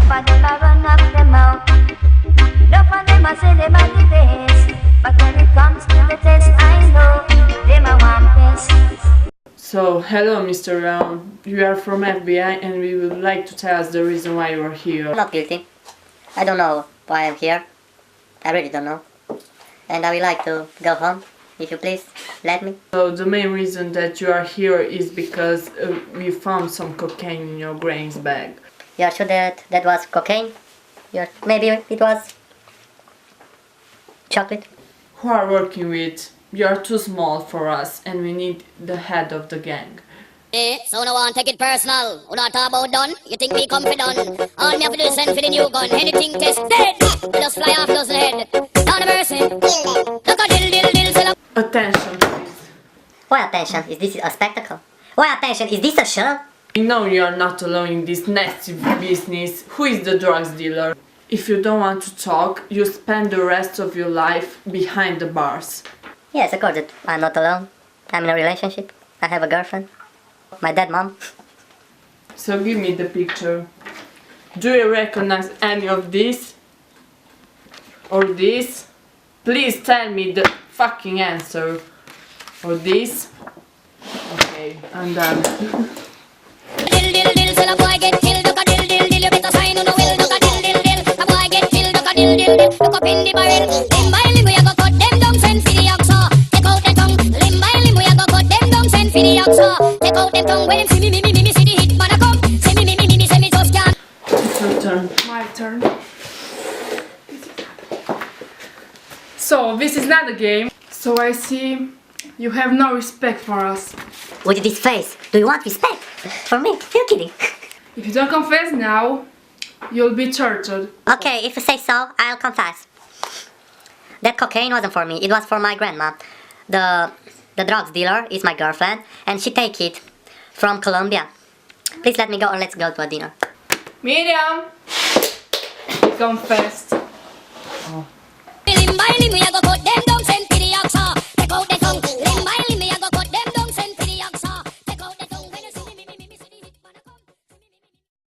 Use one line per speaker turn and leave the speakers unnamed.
Enough of them a run knock them out. Enough of them a say them a the best. But when it comes to the test, I know them a one best.
So, hello Mr. Brown, you are from FBI and we would like to tell us the reason why you are here.
I'm not guilty. I don't know why I'm here. I really don't know. And I would like to go home, if you please, let me.
So, the main reason that you are here is because we found some cocaine in your granny's bag.
You are sure that that was cocaine? Maybe it was chocolate?
Who are working with? You are too small for us and we need the head of the gang.
So no one take it personal. Who not talk about done? You think me come for done? All me have to do is send for the new gun. Anything test dead. We just fly off dozen head. Down the mercy. Look at dill sell up.
Attention please.
Why attention? Is this a spectacle? Why attention? Is this a show?
We know you are not alone in this nasty business. Who is the drugs dealer? If you don't want to talk, you spend the rest of your life behind the bars.
Yes, of course, I'm not alone. I'm in a relationship. I have a girlfriend. My dead mom.
So give me the picture. Do you recognize any of this? Or this? Please tell me the fucking answer. Or this? Okay, I'm done.
Dill sell a boy get killed. Look at dill you better sign on the will. Look at dill a boy get killed. Look at dill look up in the barrel. Limb by limb we a go cut them down send for the oxa. Take out the tongue. Limb by limb we a go cut them down send for the oxa. Take out them tongue when them see me see the hit man a come. See me say me just can't.
It's your turn.
My turn. So, this is not a game. So I see you have no respect for us.
With this face, do you want respect? For me? You're kidding.
If you don't confess now, you'll be tortured.
Okay, if you say so, I'll confess. That cocaine wasn't for me, it was for my grandma. The drugs dealer is my girlfriend, and she take it from Colombia. Please let me go or let's go to a dinner.
Miriam! Confessed.
Limb by limb we a go cut them down.